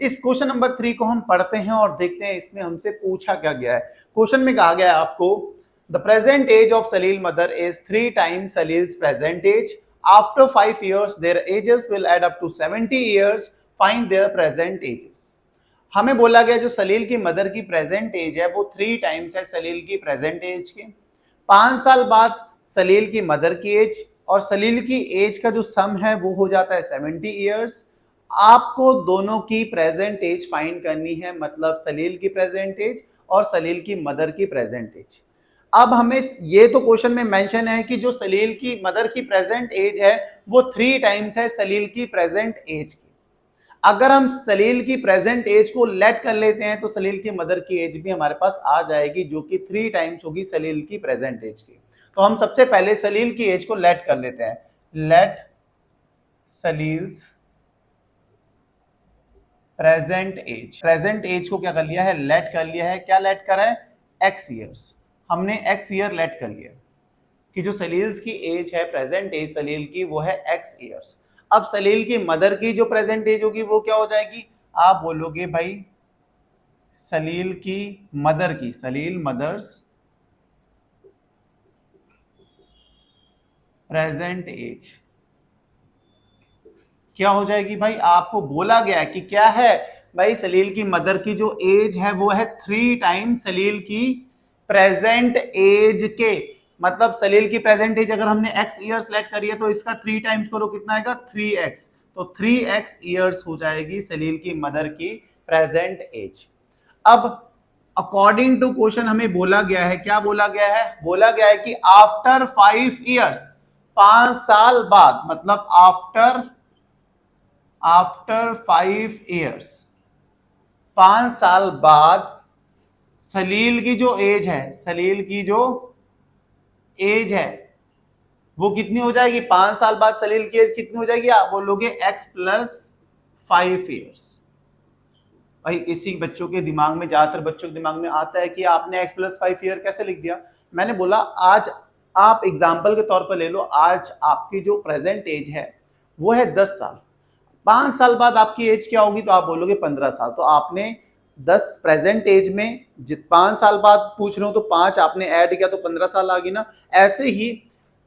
इस question number 3 को हम पढ़ते हैं और देखते हैं इसमें हमसे पूछा क्या गया है। क्वेश्चन में कहा गया है आपको the present age of Salil mother is 3 times Salil's present age. After 5 years their ages will add up to 70 years. Find their present ages. हमें बोला गया जो सलील की मदर की प्रेजेंट एज है वो 3 टाइम्स है सलील की प्रेजेंट एज के। 5 साल बाद सलील की मदर की एज और सलील की एज का जो सम है वो हो जाता है 70 ईयर्स। आपको दोनों की प्रेजेंट एज फाइंड करनी है, मतलब सलील की प्रेजेंट एज और सलील की मदर की प्रेजेंट एज। अब हमें ये तो क्वेश्चन में मेंशन है कि जो सलील की मदर की प्रेजेंट एज है वो 3 टाइम्स है सलील की प्रेजेंट एज की। अगर हम सलील की प्रेजेंट एज को लेट कर लेते हैं तो सलील की मदर की एज भी हमारे पास आ जाएगी जो कि 3 टाइम्स होगी सलील की प्रेजेंट एज की। तो हम सबसे पहले सलील की एज को लेट कर लेते हैं। लेट सलील्स प्रेजेंट एज को क्या कर लिया है, लेट कर लिया है। क्या लेट करा है, एक्स ईयर्स। हमने एक्स ईयर लेट कर लिया कि जो सलील्स की एज है प्रेजेंट एज सलील की वो है एक्स ईयर्स। अब सलील की मदर की जो प्रेजेंट एज होगी वो क्या हो जाएगी, आप बोलोगे भाई सलील की मदर की, सलील मदर्स प्रेजेंट एज क्या हो जाएगी भाई, आपको बोला गया है कि क्या है भाई सलील की मदर की जो एज है वो है 3 टाइम्स सलील की प्रेजेंट एज के। मतलब सलील की प्रेजेंट एज अगर हमने x ईयर सेलेक्ट करी है तो इसका 3 टाइम्स करो कितना आएगा 3x। तो 3x ईयर्स हो जाएगी सलील की मदर की प्रेजेंट एज। अब अकॉर्डिंग टू क्वेश्चन हमें बोला गया है, क्या बोला गया है, बोला गया है कि आफ्टर 5 ईयर्स, 5 साल बाद, मतलब आफ्टर 5 ईयर्स, 5 साल बाद सलील की जो एज है, सलील की जो एज है वो कितनी हो जाएगी, 5 साल बाद सलील की एज कितनी हो जाएगी, आप बोलोगे x प्लस 5 ईयर्स। भाई किसी बच्चों के दिमाग में, ज्यादातर बच्चों के दिमाग में आता है कि आपने x प्लस 5 ईयर कैसे लिख दिया। मैंने बोला आज आप एग्जाम्पल के तौर पर ले लो, आज आपकी जो प्रेजेंट एज है वो है 10 साल। 5 साल बाद आपकी एज क्या होगी, तो आप बोलोगे 15 साल। तो आपने 10 प्रेजेंट एज में 5 साल बाद पूछ रहे हो तो 5 आपने ऐड किया तो 15 साल आ गई ना। ऐसे ही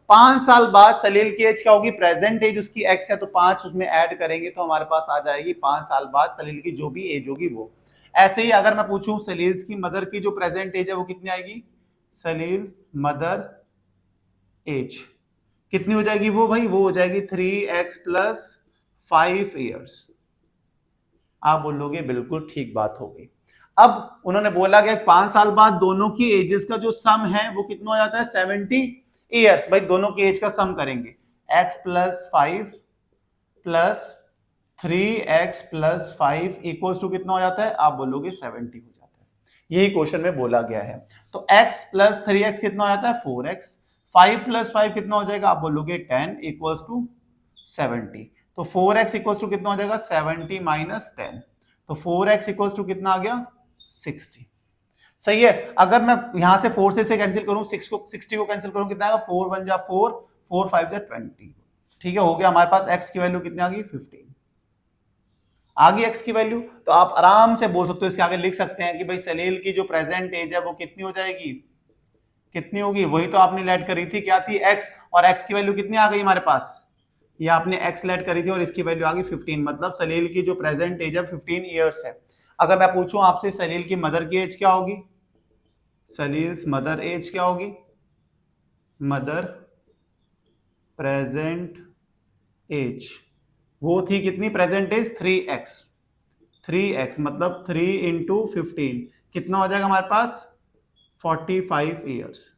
5 साल बाद सलील की एज क्या होगी, प्रेजेंट एज उसकी x है तो 5 उसमें ऐड करेंगे तो हमारे पास आ जाएगी 5 साल बाद सलील की जो भी एज होगी वो। ऐसे ही अगर मैं पूछूं सलील की मदर की जो प्रेजेंट एज है वो कितनी आएगी, सलील मदर एज कितनी हो जाएगी वो भाई, वो हो जाएगी 3x प्लस 5 ईयर्स। आप बोलोगे बिल्कुल ठीक बात हो गई। अब उन्होंने बोला कि 5 साल बाद दोनों की एजेस का जो सम है वो कितना हो जाता है 70 ईयर्स। भाई दोनों की एज का सम करेंगे, x plus 5 plus 3x plus 5 equals to कितना हो जाता है, आप बोलोगे 70 हो जाता है। यही क्वेश्चन में बोला गया है। तो x प्लस 3x कितना हो जाता है 4x, 5 प्लस 5 कितना हो जाएगा, आप बोलोगे 10 इक्वल्स टू 70। तो 4x इक्वल्स टू कितना हो जाएगा 70 माइनस 10। तो 4x इक्वल्स टू कितना आ गया 60। सही है। अगर मैं यहां से 4 से कैंसिल करूं, 60 को कैंसिल करूं कितना आएगा, 4 1 जा 4, 4 5 जा 20। ठीक है, हो गया हमारे पास x की वैल्यू कितनी आ गई 15 आ गई x की वैल्यू। तो आप आराम से बोल सकते हो, इसके आगे लिख सकते हैं कि भाई सलील की जो प्रेजेंट एज है वो कितनी हो जाएगी, कितनी होगी, वही तो आपने लेट करी थी, क्या थी x, और x की वैल्यू कितनी आ गई हमारे पास, ये आपने x लेट करी थी और इसकी वैल्यू आ गई 15। मतलब सलील की जो प्रेजेंट एज है 15 ईयर्स है। अगर मैं पूछूं आपसे सलील की मदर की एज क्या होगी, सलील्स मदर एज क्या होगी, मदर प्रेजेंट एज वो थी कितनी, प्रेजेंट एज 3x, 3x मतलब 3 इंटू 15 कितना हो जाएगा हमारे पास 45 ईयर्स।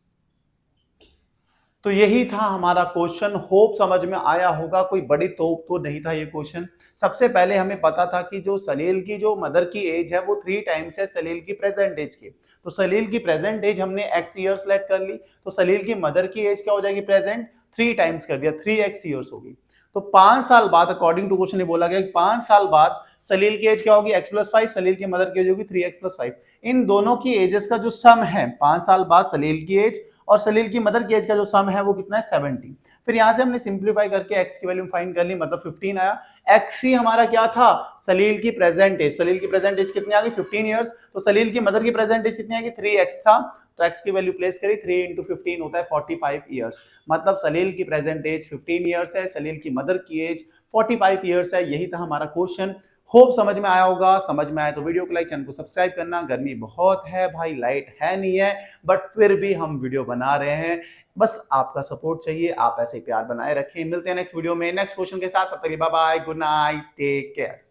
तो यही था हमारा क्वेश्चन। होप समझ में आया होगा, कोई बड़ी तोप तो नहीं था ये क्वेश्चन। सबसे पहले हमें पता था कि जो सलील की जो मदर की एज है वो 3 टाइम्स है सलील की प्रेजेंट एज की। तो सलील की प्रेजेंट एज हमने x ईयर सेलेक्ट कर ली, तो सलील की मदर की एज क्या हो जाएगी प्रेजेंट, 3 टाइम्स कर दिया, 3x ईयर्स होगी। तो 5 साल बाद अकॉर्डिंग टू क्वेश्चन बोला गया कि 5 साल बाद सलील की एज क्या होगी x प्लस 5, सलील की मदर की एज होगी 3x प्लस 5। इन दोनों की एजेस का जो सम है 5 साल बाद सलील की एज और सलील की मदर की एज का जो सम है वो कितना है 70। फिर यहां से हमने सिंप्लीफाई करके x की वैल्यू फाइंड कर ली, मतलब 15 आया। x ही हमारा क्या था, सलील की प्रेजेंट एज। सलील की प्रेजेंट एज कितनी आ गई 15 इयर्स, तो सलील की मदर की प्रेजेंट एज कितनी आ गई 3x था, तो x की वैल्यू प्लेस करी, 3 × 15 होता है 45 इयर्स। मतलब सलील की प्रेजेंट एज 15 इयर्स है, सलील की मदर की एज 45 इयर्स है। यही था हमारा क्वेश्चन। होप समझ में आया होगा। समझ में आया तो वीडियो को लाइक, चैनल को सब्सक्राइब करना। गर्मी बहुत है भाई, लाइट है नहीं है, बट फिर भी हम वीडियो बना रहे हैं। बस आपका सपोर्ट चाहिए, आप ऐसे प्यार बनाए रखें। मिलते हैं नेक्स्ट वीडियो में नेक्स्ट क्वेश्चन के साथ। तब तक bye bye, good night, take care.